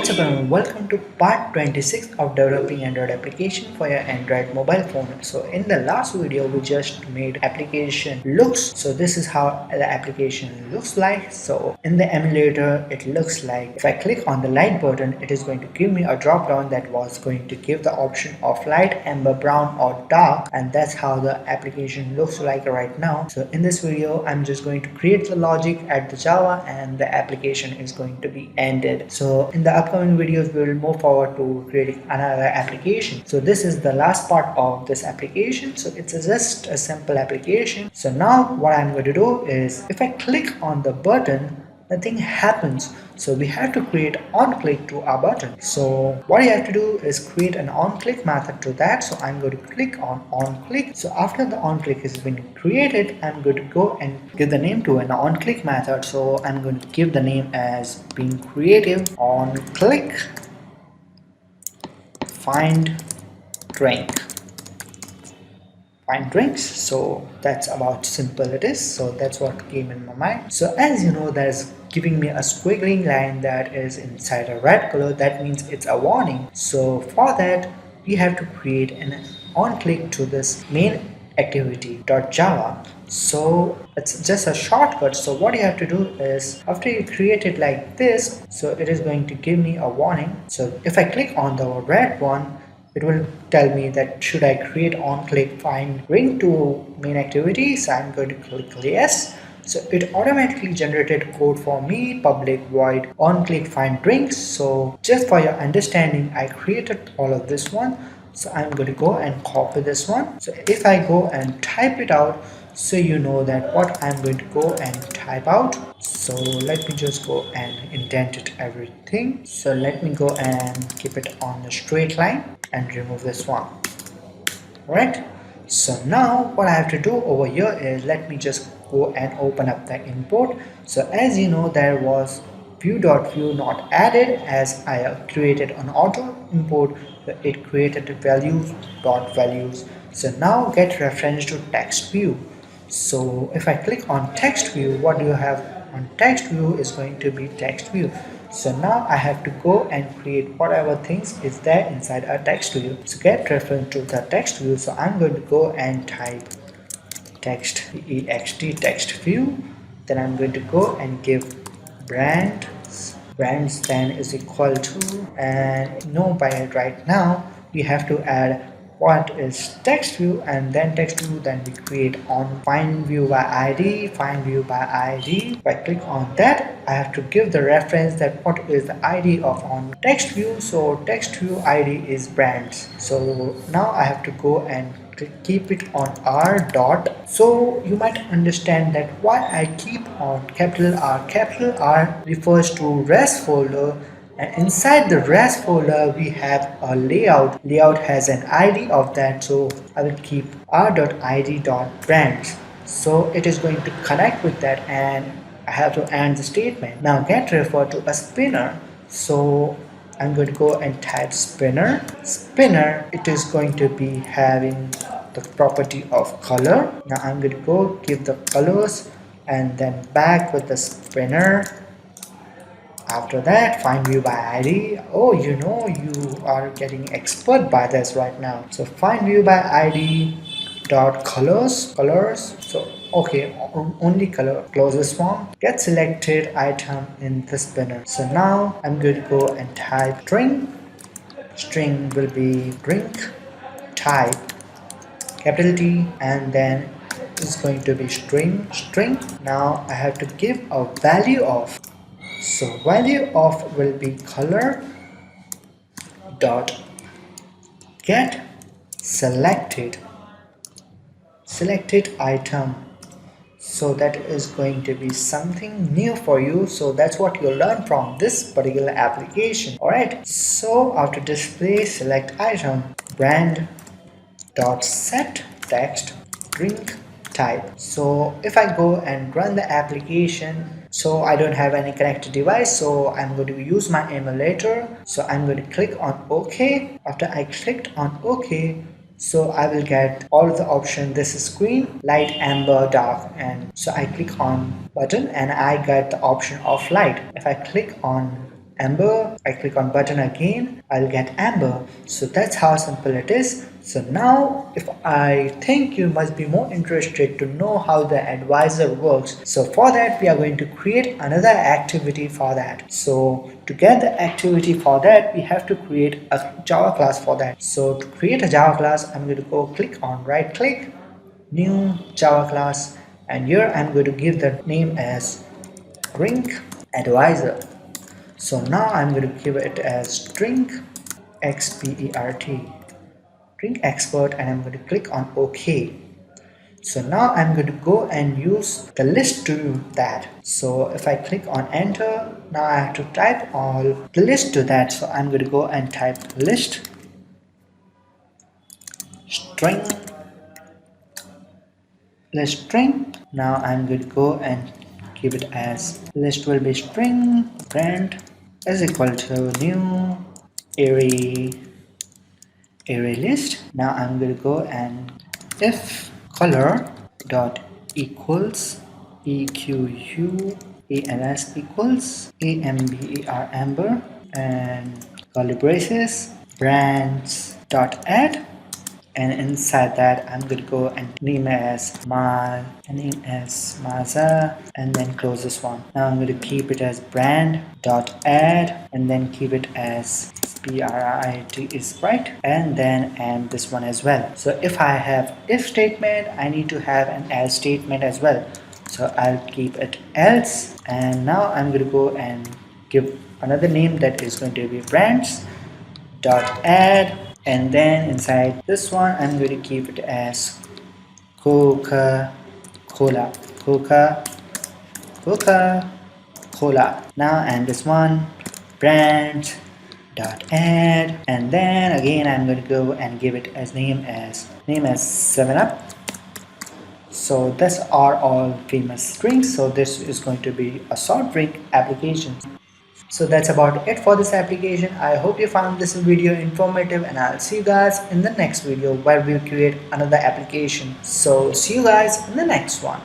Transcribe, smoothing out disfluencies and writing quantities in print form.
What's up everyone, welcome to part 26 of developing Android application for your Android mobile phone. So in the last video we just made application looks. So this is how the application looks like. So in the emulator it looks like if I click on the light button it is going to give me a drop down that was going to give the option of light, amber, brown or dark, and that's how the application looks like right now. So in this video I'm just going to create the logic at the Java and the application is going to be ended. So in the upcoming videos we will move forward to creating another application. So this is the last part of this application. So it's just a simple application. So now what I'm going to do is if I click on the button nothing happens, so we have to create on click to our button. So what you have to do is create an on click method to that. So I'm going to click on click. So after the on click has been created, I'm going to go and give the name to an on click method. So I'm going to give the name as being creative on click find drink. Find drinks. So that's about simple it is. So that's what came in my mind. So as you know, there's giving me a squiggling line that is inside a red color. That means it's a warning. So for that we have to create an on click to this main activity.java. So it's just a shortcut. So what you have to do is after you create it like this, so it is going to give me a warning. So if I click on the red one, it will tell me that should I create on click find ring to main activity. So I'm going to click yes. So it automatically generated code for me, public void on click find drinks. So just for your understanding, I created all of this one. So I'm going to go and copy this one. So if I go and type it out, so you know that what I'm going to go and type out. So let me just go and indent it everything. So let me go and keep it on the straight line and remove this one. Right. So now what I have to do over here is let me just go and open up the import. So as you know, there was view.view not added as I created an auto import. It created values.values. So now get reference to text view. So if I click on text view, what do you have on text view is going to be text view. So now I have to go and create whatever things is there inside a text view. So get reference to the text view. So I'm going to go and type text view. Then I'm going to go and give brands then is equal to, and no, by right now we have to add what is text view and then text view. Then we create on find view by id. If I click on that, I have to give the reference that what is the id of on text view. So text view id is brands. So now I have to go and keep it on r dot. So you might understand that why I keep on capital R. Capital R refers to res folder, and inside the res folder we have a layout. Layout has an id of that, so I will keep r.id.brands. so it is going to connect with that, and I have to end the statement. Now get refer to a spinner. So I'm going to go and type spinner. It is going to be having the property of color. Now I'm going to go give the colors and then back with the spinner. After that, find view by id. Oh, you know, you are getting expert by this right now. So find view by id dot colors. So okay, only color closest one. Get selected item in the spinner. So now I'm going to go and type string will be drink, type capital T, and then it's going to be string. Now I have to give a value of, so value of will be color dot get selected item. So that is going to be something new for you. So that's what you'll learn from this particular application. Alright, so after display select item, brand dot set text drink type. So if I go and run the application, so I don't have any connected device, so I'm going to use my emulator. So I'm going to click on OK. After I clicked on OK, so I will get all of the options. This is screen, light, amber, dark, and so I click on button and I get the option of light. If I click on amber. I click on button again, I'll get amber. So that's how simple it is. So now if I think you must be more interested to know how the advisor works, so for that we are going to create another activity for that. So to get the activity for that, we have to create a Java class for that. So to create a Java class, I'm going to go click on right click, new Java class, and here I'm going to give the name as Drink Advisor. So now I'm going to give it as Drink XPERT, Drink Expert, and I'm going to click on OK. So now I'm going to go and use the list to do that. So if I click on enter, now I have to type all the list to that. So I'm going to go and type list string list string. Now I'm going to go and keep it as list will be string brand is equal to new array list. Now I'm going to go and if color dot equals EQUALS equals amber and curly braces brands dot add, and inside that I'm going to go and name as Maza, and then close this one. Now I'm going to keep it as brand dot add, and then keep it as PRIT is right, and then and this one as well. So if I have if statement, I need to have an else statement as well. So I'll keep it else, and now I'm going to go and give another name that is going to be brands dot add, and then inside this one I'm going to keep it as Coca-Cola, Coca-Cola. Now and this one brand dot add, and then again I'm going to go and give it as name as 7 Up. So that's are all famous drinks. So this is going to be a soft drink application. So that's about it for this application. I hope you found this video informative, and I'll see you guys in the next video where we'll create another application. So see you guys in the next one.